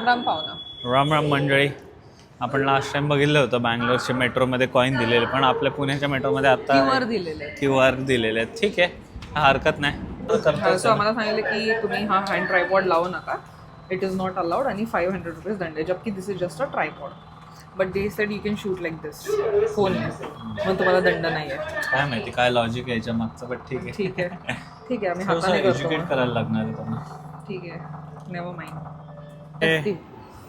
राम राम पाहुणा. राम राम मंडळी. आपण लास्ट टाइम बघितलं होतं बँगलोरच्या मेट्रोमध्ये कॉईन दिलेले, पण आपल्या पुण्याच्या मेट्रोमध्ये आता QR दिलेले आहेत. QR दिलेले आहेत. ठीक आहे, हरकत नाही. सो आम्हाला सांगितलं की तुम्ही हा हँड ट्रायपॉड लावू नका, इट इज नॉट अलाउड, आणि 500 रुपीज दंड आहे, जबकि this is just a tripod. But they said you can shoot like this phone, मग तुम्हाला दंड नाही आहे. काय माहिती काय लॉजिक आहे याच्या मागचं, पण ठीक आहे. ठीक आहे ठीक आहे, आम्ही थोडंसं हाताने एज्युकेट करतो. करायला लागणार आहे त्यांना. ठीक आहे, नेव्हर माइंड. हे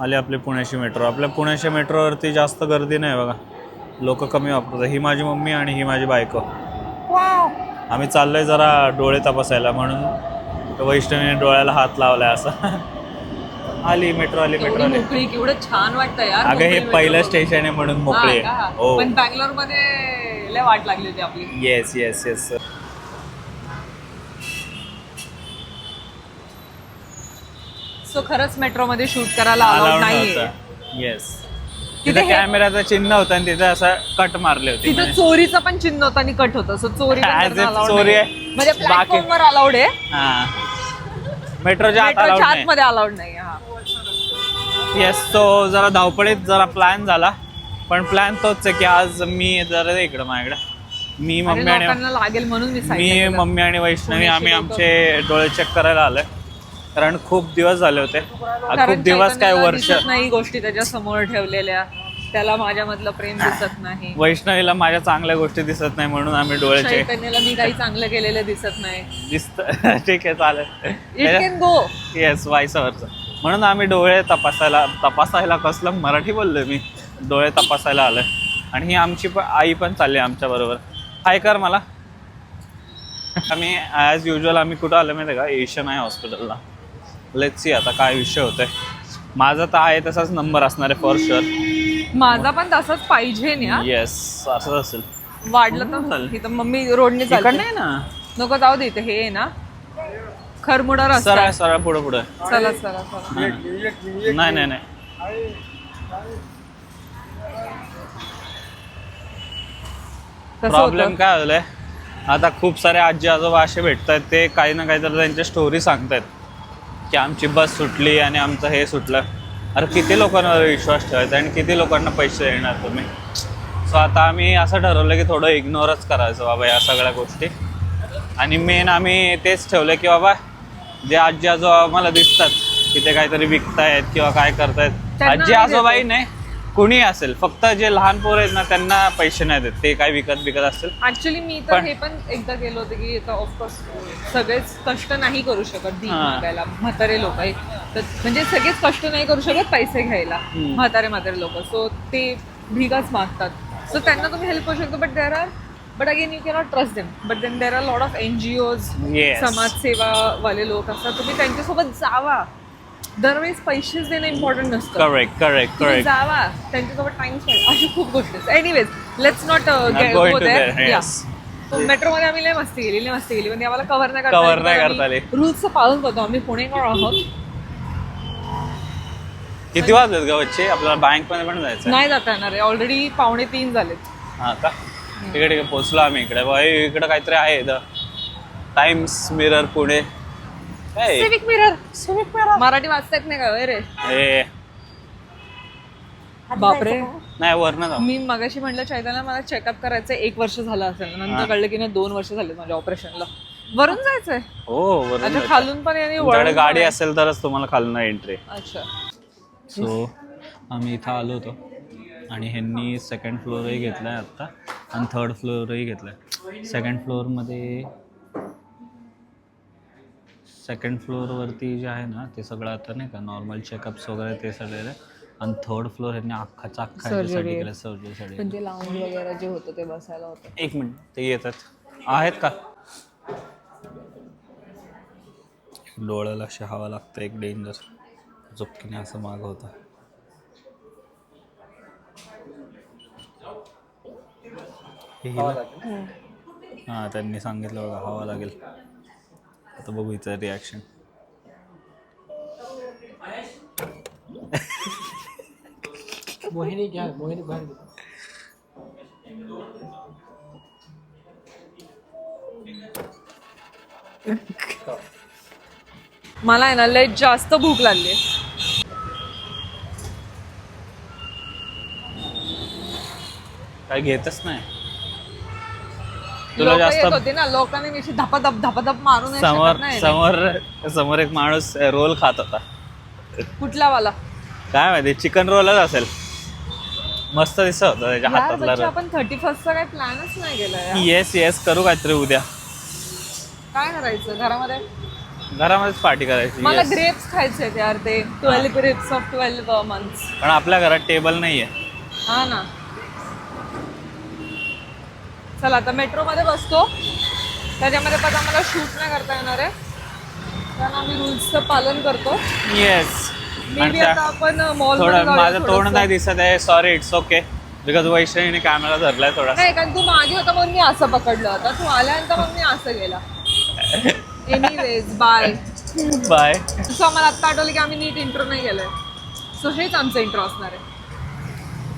आले आपली पुण्याची मेट्रो. आपल्या पुण्याच्या मेट्रोवरती जास्त गर्दी नाही बघा, लोक कमी वापरतात. ही माझी मम्मी आणि ही माझी बायको. आम्ही चाललोय जरा डोळे तपासायला, म्हणून वैष्णवीने डोळ्याला हात लावलाय असं. आली मेट्रो, आली मेट्रो आली. मोकळी, केवढं छान वाटतं यार. अगं हे पहिलं स्टेशन आहे म्हणून मोकळे. हो, पण बँगलोर मध्ये लय वाट लागली होती आपली. Yes yes yes sir. So खरंच मेट्रो मध्ये शूट करायला अलाउड नाहीये. येस, तिथे तिथे कॅमेराचं चिन्ह होतं आणि तिथे असं कट मारले होते. तिथं चोरीचं पण चिन्ह होतं आणि कट होतं. सो चोरी पण As करणं if allowed चोरी आहे. नाहीये. म्हणजे प्लॅटफॉर्मवर अलाउड आहे, हा, मेट्रोच्या आत मेट्रोच्या allowed नाही. आतमध्ये अलाउड नाही. हा, येस, तो जरा धावपळीत जरा प्लॅन झाला, पण प्लॅन तोच आहे की आज मी जरा इकडं माझ्याकडे मी आणि मम्मी आणि लोकांना लागेल म्हणून मी मम्मी आणि वैष्णवी आम्ही आमचे डोळे चेक करायला आलोय, कारण खूप दिवस झाले होते. खूप दिवस काय वर्ष नाही गोष्टी त्याच्या समोर ठेवलेल्या, त्याला माझ्यामधलं प्रेम दिसत नाही, वैष्णवीला माझ्या चांगल्या गोष्टी दिसत नाही, म्हणून आम्ही डोळे चेक चैतन्याला मी काही चांगलं केलेलं दिसत नाही. दिसत. ठीक आहे, चालेल. It can go. Yes, vice versa. म्हणून आम्ही डोळे तपासायला कसलं मराठी बोललोय मी, डोळे तपासायला आलोय. आणि ही आमची आई पण चालली आमच्या बरोबर. हाय कर मला. आम्ही ॲज युजल आम्ही कुठं आलो माहिती आहे का, एशियन आहे हॉस्पिटलला. लेट्स सी आता काय विषय होतोय. माझा तर आहे तसाच नंबर असणार आहे फॉर शुअर. माझा पण तसंच पाहिजे ना. येस, असंच असेल. वाढलं तर इथं मम्मी रोडने इकडं चालते. नाही ना, नको जाऊ दे, इथे हे आहे ना खरमुडा रस्ता सरळ आहे. सरळ पुढं पुढं. चला चला चला. नाही नाही नाही, कसं प्रॉब्लेम होतं? काय झालंय, आता खूप सारे आजी आजोबा असे भेटतात, ते काही ना काहीतरी त्यांच्या स्टोरी सांगतायत की आमची बस सुटली आणि आमचं हे सुटलं. अरे किती लोकांवर विश्वास ठेवायचा आणि किती लोकांना पैसे देणार तुम्ही. सो आता आम्ही असं ठरवलं की थोडं इग्नोरच करायचं बाबा या सगळ्या गोष्टी. आणि मेन आम्ही तेच ठेवलं की बाबा जे आजी आजोबा आम्हाला दिसतात की ते काहीतरी विकतायत किंवा काय करतायत, त्यांना आजी आम्ही आजोबाही नाही कुणी असेल, फक्त जे लहान पोरं आहेत ना त्यांना पैसे नाही देत, ते काय विकत असतील. ऍक्च्युली मी तर हे पण एकदा गेलो होतं की आता ऑफकोर्स सगळेच कष्ट नाही करू शकत भीक मागायला. म्हातारे लोक म्हणजे सगळेच कष्ट नाही करू शकत पैसे घ्यायला, म्हातारे लोक. सो ते भीकच मागतात. सो त्यांना तुम्ही हेल्प करू शकतो. But again you cannot trust them. But then there are lot of NGOs, Yes. समाजसेवा वाले लोक असतात. तुम्ही त्यांच्यासोबत जावा. दरवेळेस पैसेच देणं इम्पॉर्टंट नसतं. करेक्ट करेक्ट तुम्ही करेक्ट. जावा, त्यांच्यासोबत टाइम स्पेंड, अशी खूप गोष्टी आहेत. Anyways, let's not Go into there, yes. Metro मध्ये आम्ही लय मस्ती केली म्हणजे आम्हाला कव्हर नाही Cover नाही करता आली. रूल्स पाळून करतो आम्ही. पुणेकर आहोत. किती वाजलेत ग बच्चे, आपल्याला बँक मध्ये पण जायचं नाही जाता येणार आहे, ऑलरेडी 2:45 झालेत. हा का. इकडे पोहोचलो आम्ही. इकडे इकडे काहीतरी आहे times mirror Pune. Civic mirror Marathi वाचता येत नाही का रे? ए बापरे. नाही, वरनं जाऊ. मी मगाशी म्हटलं चैतन्य मला चेकअप करायचं 1 वर्ष झालं असेल. नंतर कळलं की नाही 2 वर्ष झाले माझ्या ऑपरेशनला. वरून जायचंय? हो, वरून अच्छा, जायचं. खालून पण आणि तुमच्याकडे वरून गाडी पण. असेल तरच तुम्हाला खालून एंट्री. अच्छा. सो आम्ही इथं आलो होतो आणि ह्यांनी 2nd फ्लोअरही घेतलाय आत्ता आणि 3rd फ्लोअरही घेतलाय. 2nd फ्लोअरमध्ये 2nd फ्लोअरवरती जे आहे ना ते सगळं आता नाही का नॉर्मल चेकअप्स वगैरे ते सगळे. आणि 3rd फ्लोअर ह्यांनी अख्खाचा अख्खा ह्याच्यासाठी केलं, सर्जरीसाठी. पण ते लाऊंज वगैरे जे होतं ते बसायला होतं. 1 मिनिट, ते येतात आहेत का. डोळ्याला अशी हवा लागतं, एक डेंजर झोपकीने असं मागं होतं. हां, त्यांनी सांगितलं बघा हवा लागेल. आता बघू हिचं रिॲक्शन. मोहिनी घ्या, मोहिनी बाहेर घ्या. मला आहे ना लय जास्त भूक लागली. काय घेतच नाही. तुला लोकं जास्त येत होती ना, लोकांनी मी अशी धपाधप मारून नाही समोर शकत नाही. समोर समोर एक माणूस रोल खात होता. कुठला वाला? काय माहिती, चिकन रोलच असेल. मस्त दिसत होता त्याच्या यार हातातला बच्चा, रोल. आपण 31st चा काही प्लॅनच नाही केलाय. येस करू काहीतरी उद्या. काय करायचं घरामध्ये? घरामध्येच पार्टी करायची. मला yes. ग्रेप्स खायचे यार, ते 12 ग्रेप्स ऑफ 12 मंथ्स. पण आपल्या घरात टेबल नाहीये. हा ना. चला आता मेट्रो मध्ये बसतो. त्याच्यामध्ये पण आम्हाला शूट नाही करता येणार आहे, कारण आम्ही रूल्सचं पालन करतो. येस. मे बी आता आपण मॉल थोडं माझं तोंड नाही दिसत आहे, सॉरी, इट्स ओके. बिकॉज वैष्णवीने कॅमेरा धरलाय थोडा. नाही, कारण तू मागे होता म्हणून मी असं पकडलं होतं, तू आल्यानंतर मग मी असं गेला. Anyways bye. बाय. सो आम्हाला आत्ता आठवलं की आम्ही नीट इंट्रो नाही केलंय. सो हेच आमचं इंट्रो असणार आहे.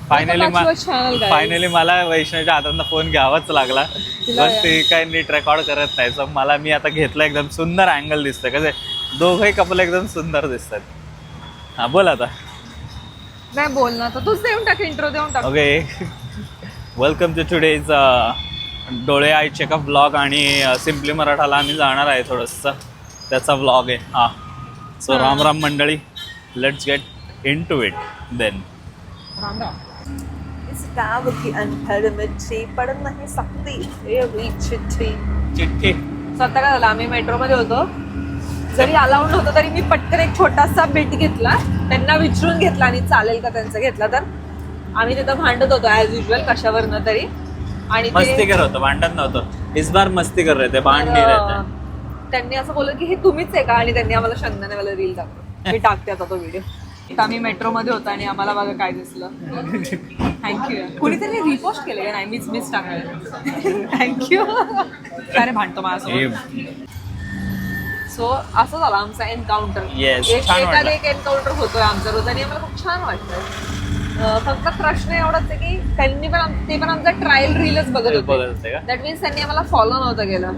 फायनली मला वैष्णवीच्या हातातनं फोन घ्यावाच लागला. बस ते काय नीट रेकॉर्ड करत नाही. सो मी आता घेतला. एकदम सुंदर अँगल दिसतंय. कसे दोघंही कपल एकदम सुंदर दिसतात. हा बोल आता. नाही बोलणार तर तूच देऊन टाक, इंट्रो देऊन टाक. ओके. वेलकम टू टुडेज डोळे आय चेकअप व्लॉग. आणि सिम्पली मराठाला आम्ही जाणार आहे थोडंसं, त्याचा व्लॉग आहे हा. सो राम राम मंडळी, let's get into it then. Ram Ram. इस गाँव की अनपढ़ मिट्टी पढ़ नहीं सकती ये चिट्ठी. चिठ्ठी. स्वतः काय झालं, आम्ही मेट्रोमध्ये होतो, जरी अलाउड नव्हतं तरी मी पटकन एक छोटासा बिट घेतला, त्यांना विचारून घेतला आणि चालेल का त्यांचं घेतला तर. आम्ही तिथं भांडत होतो ॲज युजल कशावरनं तरी, आणि मस्ती करत होतो, भांडत नव्हतं. इस बार मस्ती कर रहे थे, भांड नाही रहते. त्यांनी असं बोललं की हे तुम्हीच आहे का, आणि त्यांनी आम्हाला शंदने मला रील दाखवलं. मी टाकते आता तो व्हिडिओ. आम्ही मेट्रोमध्ये होतो आणि आम्हाला बघा काय दिसलं. थँक्यू. कुणीतरी रिपोस्ट केले का? नाही, मीच टाकलं. थँक्यू. काय रे भांडतो माझ्यासोबत. सो असं झालं आमचा एन्काउंटर. Yes, छान एखादा वाटलं. एक एन्काउंटर होतोय आमच्या रोज आणि आम्हाला खूप छान वाटतं. फक्त प्रश्न एवढाच आहे की त्यांनी पण ते पण आमचा ट्रायल रीलच बघत होते. का? दॅट मीन्स त्यांनी आम्हाला फॉलो नव्हतं केलं.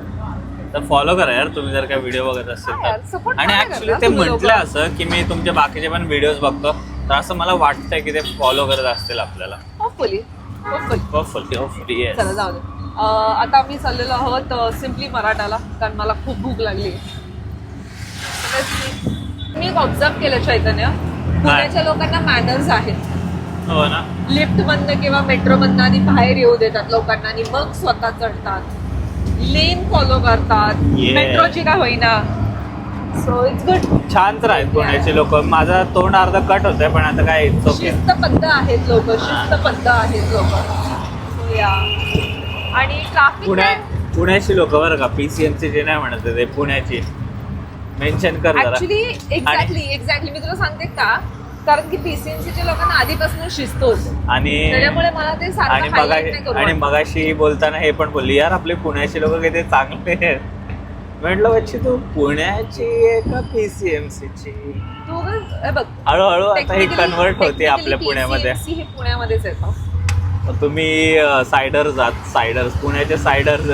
तर फॉलो करा यार तुम्ही जर काय व्हिडिओ बघत असेल हा यार, तर. support आणि करा ऍक्च्युली करता ते तुम्ही म्हटलं लोकं. असं की मी तुमचे बाकीचे पण व्हिडिओज बघतो, तर असं मला वाटतंय की ते फॉलो करत असतील आपल्याला. होपफुली. Hopefully yes. चला जाऊ दे. आता आम्ही चाललेलो आहोत सिम्पली मराठाला, कारण मला खूप भूक लागली. मी ऑब्झर्व केलं चैतन्य, पुण्याच्या लोकांना मॅनर्स आहेत. हो ना. लिफ्ट मधनं किंवा मेट्रो मधनं आधी बाहेर येऊ देतात लोकांना आणि मग स्वतः चढतात. लेन फॉलो करतात. Yes. मेट्रोची काय होईना. So it's good. छान तर आहेत पुण्याचे लोक. माझा तोंड अर्धा कट होतंय पण आता काय it's okay. शिस्तबद्ध आहेत लोक, शिस्तबद्ध आहेत लोक. So, yeah. आणि ट्रॅफिक पुण्याची लोक बरं का, PCMC जे नाही म्हणत ते पुण्याची मेन्शन कर जरा. ऍक्च्युली एक्झॅक्टली मी तुला सांगते का, कारण की PCMCच्या लोकांना आधीपासून शिस्त होते आणि त्याच्यामुळे मला ते सारखं highlight नाही करू वाटत. मगाशी बोलताना हे पण बोलली, यार आपले पुण्याचे लोक किती चांगले आहेत. म्हटलं बच्ची तू पुण्याची आहे का PCMCची? तू हे बघ, हळूहळू आता हे technically- कन्वर्ट होते आपल्या technically पुण्यामध्ये. PCMC हे पुण्यामध्येच येतं. तुम्ही सायडर जात, सायडर्स, पुण्याचे सायडर्स.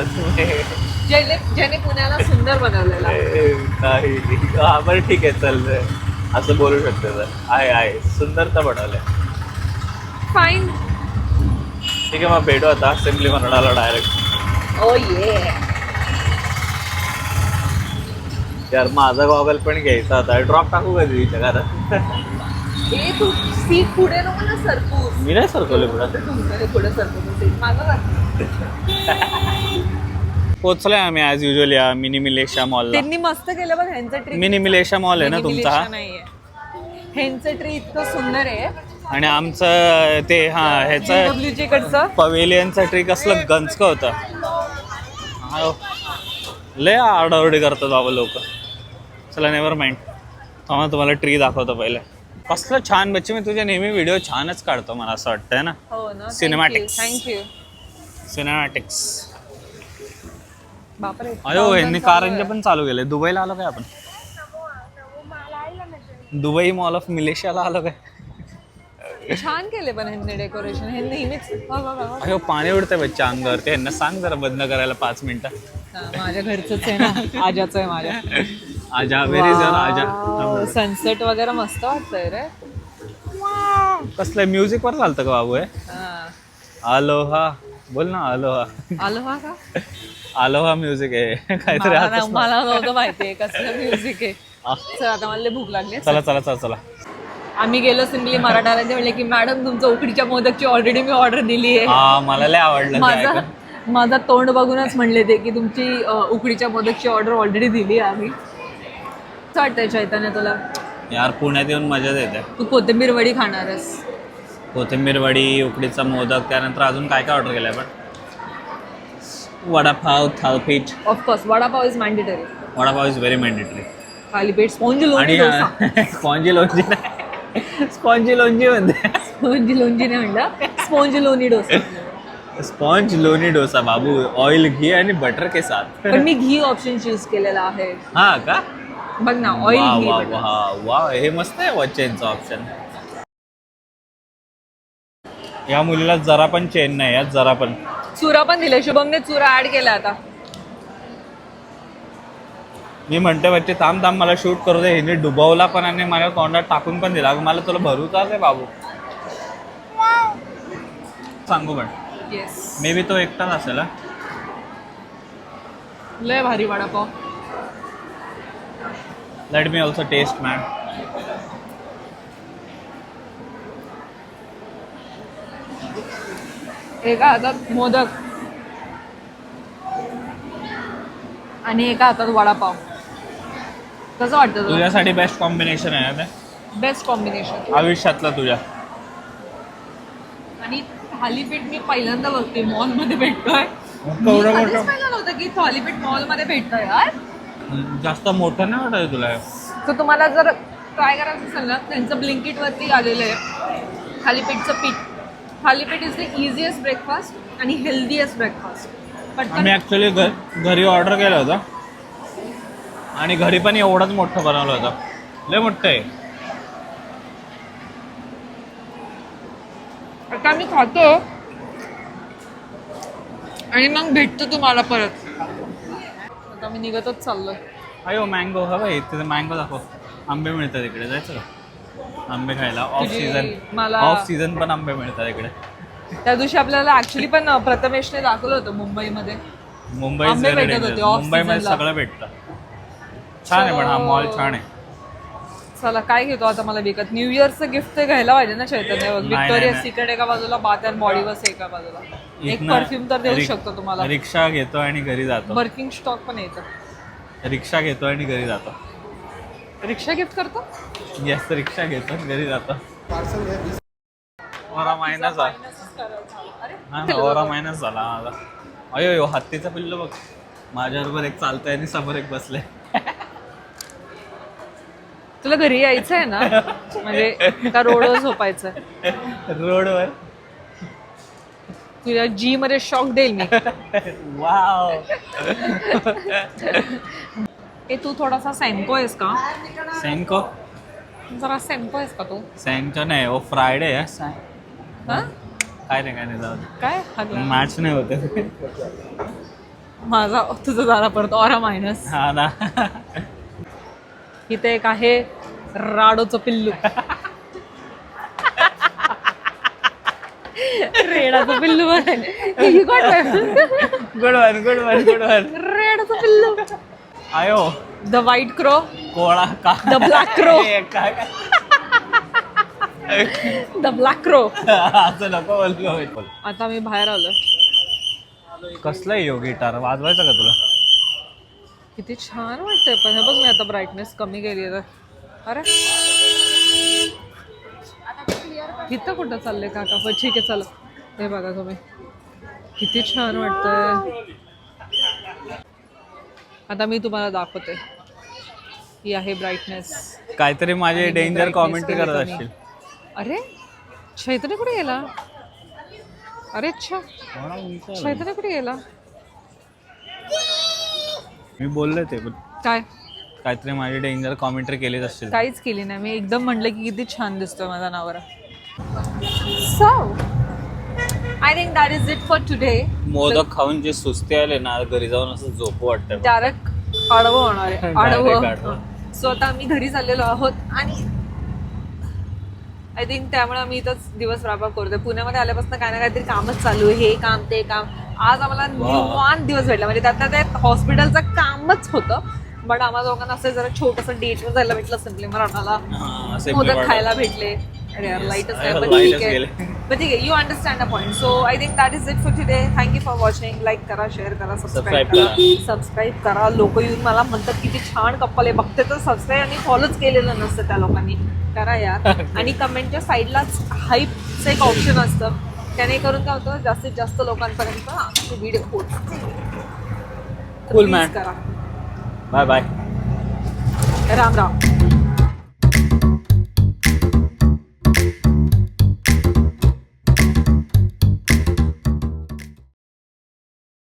ज्याने पुण्याला सुंदर बनवलेला आहे. हा बरं ठीक आहे, चल असं बोलू शकते. तर आहे सुंदर तर बनवलंय. फाईन. ठीक आहे, मग भेटू आता सिम्पली मराठाला डायरेक्ट. ओ ये. यार माझा गॉगल पण घ्यायचा होता. ड्रॉप टाकू कधी तिच्या घरात? ए तू सीट पुढे नको ना सरकूस. मी नाही सरकवले पुढे. तुमच्याकडे पुढे सरकूस सीट माझं. पोचलोय आम्ही ॲज युजल या मिनी मिलेशा मॉलला. त्यांनी मस्त केलं बघ ह्यांचं ट्री. मिनी मिलेशा मॉल आहे ना तुमचा हा? नाहीये, ह्यांचं ट्री इतकं सुंदर आहे. आणि आमचं ते ह्याचं JWG कडचं पवेलियनचं ट्री कसलं गंजकं होतं. लय आरडाओरडी करतात बाबा लोक. चला नेवर माइंड, आम्हाला तुम्हाला ट्री दाखवतो पहिले. कसलं छान बच्चे, मी तुझे नेहमी व्हिडिओ छानच काढतो मला असं वाटतंय ना. हो ना. Cinematics. थँक्यू. सिनेमॅटिक्स. बापरे. अयो यांनी कारंजे पण चालू केले. दुबईला आलो काय आपण? दुबई मॉल ऑफ मिलेशियाला आलो काय? छान केले पण ह्यांनी डेकोरेशन. हे नेहमीच अयो पाणी उडतंय बच्चा अंगावर. ते यांना सांग जरा बंद करायला 5 मिनिटं. माझ्या घरचंच आहे ना, आजाचं आहे माझ्या. आजा व्हेरी जर आजा. सनसेट वगैरे मस्त वाटतंय रे. कसलं म्युझिक वर चालतं का बाबू हे? अलोहा बोल ना, अलोहा. अलोहा का? अलोहा म्युझिक आहे काहीतरी असंच. मला नव्हतं माहितीये कसलं म्युझिक आहे. चल आता मला लय भूक लागली. चला चला चला चला. आम्ही गेलो सिम्पली मराठाला, ते म्हणले की मॅडम तुमचं उकडीच्या मोदकची ऑलरेडी मी ऑर्डर दिली आहे. हा मला लय आवडलं ते ऐकून. माझा तोंड बघूनच म्हणले ते की तुमची उकडीच्या मोदकची ऑर्डर ऑलरेडी दिली आहे आम्ही. कसं वाटतंय चैतन्य तुला? यार पुण्यात येऊन मजा येते. तू कोथिंबीर वडी खाणार आहेस? कोथिंबीर वडी, उकडीचा मोदक, त्यानंतर अजून काय काय ऑर्डर केलंय आपण? Vada pav, thalipeeth. Of course vada pav is mandatory. Vada pav is very mandatory. Thalipeeth, spongy लोणी आणि डोसा. स्पॉन्जी लोणची नाही, स्पॉन्जी लोणची म्हणते. स्पॉन्जी लोणची नाही म्हणलं, स्पॉन्जी लोणी डोसा. स्पॉन्ज लोणी डोसा बाबू, ऑइल घी आणि बटर के साथ. पण मी घी ऑप्शन चूज केलेला आहे. हा का? बघ ना, ऑइल वा घी वा butter. वा वा, हे मस्त आहे वचेनचं ऑप्शन. या मुलीला जरा पण चेन नाही यात, जरा पण. चुरा पण दिले, शुभमने चुरा ऍड केला आता. मी म्हणते बच्चे थांब थांब मला शूट करू दे. हिने डुबवला पण आणि मला तोंडात टाकून पण दिला. मला तुला भरूचा आहे बाबू, सांगू पण. येस, मे बी तो एकटाच असेल. हा. लय भारी vada pav. Let me also taste man. एका हातात मोदक आणि एका हातात वडापाव. कसं वाटतं तुला? तुझ्यासाठी बेस्ट कॉम्बिनेशन आहे ना ते, बेस्ट कॉम्बिनेशन आयुष्यातलं तुझ्या. आणि थालीपीठ मी पहिल्यांदा बघते मॉलमध्ये भेटतोय. केवढं मी मोठं? कधीच पाहिलं नव्हतं की थालीपीठ मॉलमध्ये भेटतंय यार. जास्त मोठं नाही वाटत तुला? तर तुम्हाला जर ट्राय करायचं असेल ना, त्यांचं ब्लिंकिटवरती आलेलं आहे थालीपीठचं पीठ. Thalipeeth is the easiest breakfast आणि हेल्दीएस्ट ब्रेकफास्ट. आम्ही पटकन ॲक्च्युली घरी ऑर्डर केलं होतं आणि घरी पण एवढंच मोठं बनवलं होतं. लय मोठं आहे. आता आम्ही खातो आणि मग भेटतो तुम्हाला परत. आता मी निघतच चाललोय. अयो मँगो हवं आहे तिथे. मँगो दाखव. आंबे मिळतात इकडे, जायचं का आंबे खायला? ऑफ तुझी सीझन, मला- ऑफ सीझन पण आंबे मिळतात इकडे. त्या दिवशी आपल्याला ऍक्च्युली पण प्रथमेशने दाखवलं होतं मुंबईमध्ये. मुंबई आंबे भेटत होते off मुंबईमध्ये seasonला. सगळं भेटतं. छान आहे पण हा मॉल छान आहे. चला काय घेतो आता मला विकत? न्यू इयरचं गिफ्ट ते घ्यायला पाहिजे ना चैतन्य. विक्टोरिया नाही. सिक्रेट एका बाजूला, बाथ अँड बॉडी वॉश एका बाजूला. एक इथनं परफ्यूम तर देऊ शकतो तुम्हाला. रिक्षा घेतो आणि घरी जातो. बर्किंग स्टॉक पण येतं. रिक्षा घेतो आणि घरी जातो. रिक्षा गिफ्ट करतो. जास्त रिक्षा घेतो आणि घरी जातो. ओरा मायनस झाला. हा ना, ओरा मायनस झाला माझा. अयो हत्तीचा पिल्लू बघ. माझ्याबरोबर एक चालतंय आणि समोर एक बसलंय. तुला घरी यायचं आहे ना, म्हणजे का रोडवर झोपायचं? रोडवर. तुझ्या जी मध्ये शॉक देईल मी. वाव. ए तू थोडासा सॅम्को आहेस का? सेंको? जरा सॅम्को आहेस का तू? सेंको नाही, ओ फ्रायडे आहे. हा काय नाही जाऊ दे. काय हागला? मॅच नाही होते. माझा तुझा झाला परत ऑरा मायनस. हा ना. इथे एक आहे राडोचं पिल्लू. रेडाचं पिल्लू गुड वन. रेडाचं पिल्लू. आयो द व्हाईट क्रो, कोळा का? द ब्लॅक क्रो, काय द ब्लॅक क्रो. असं नको बोल. आता मी बाहेर आलोय. कसलं आहे यो गिटार? वाजवायचं का तुला? किती छान वाटतंय. पण हे बघ मी आता ब्राईटनेस कमी केली तर. अरे इथं कुठं चाललंय काका? पण ठीक आहे चला. हे बघा तुम्ही किती छान वाटतंय. आता मी तुम्हाला दाखवते. ही आहे ब्राईटनेस. काहीतरी माझे आणि डेंजर brightness कॉमेंट्री कमी करत कमी. असतील. अरे चैतन्य कुठे गेला? अरे अच्छा, चैतन्य कुठे गेला? मी बोलले ते पण काय? काहीतरी माझे डेंजर कॉमेंट्री केलीच असतील. काहीच केली नाही मी. एकदम म्हटलं की किती छान दिसतोय माझा नवरा. So I think that is it for today. Modak खाऊन जे सुस्ती आले ना, घरी जाऊन असं झोपू वाटतं. डायरेक्ट आडवं होणार आहे. Direct आडवं. आडवं. सो आता आम्ही घरी चाललेलो आहोत आणि आय थिंक त्यामुळे आम्ही इथंच दिवस व्यापक करतोय. पुण्यामध्ये आल्यापासून काय ना काहीतरी कामच चालू आहे, हे काम ते काम. आज आम्हाला निवांत दिवस भेटला, म्हणजे त्यात ते हॉस्पिटलचं कामच होतं. बट आम्हाला दोघांना असं जरा छोटंसं डेटवर जायला भेटलं, सिम्पली मराठाला मोदक खायला भेटले. अरे यार लाईटच नाही, पण ठीक आहे. पण ठीक आहे, you understand a point. So I think that is it for today. Thank you for watching. Like करा, शेअर करा, सबस्क्राईब करा. सबस्क्राईब करा. लोक येऊन मला म्हणतात किती छान कप्पल आहे, बघते तर सबस्क्राईब आणि फॉलोच केलेलं नसतं त्या लोकांनी. करा यार. आणि कमेंटच्या साईडलाच हाईपचं एक ऑप्शन असतं, त्याने करून काय होतं, जास्तीत जास्त लोकांपर्यंत आमची व्हिडिओ पोहोचते. Cool, man. करा. Bye bye. राम राम.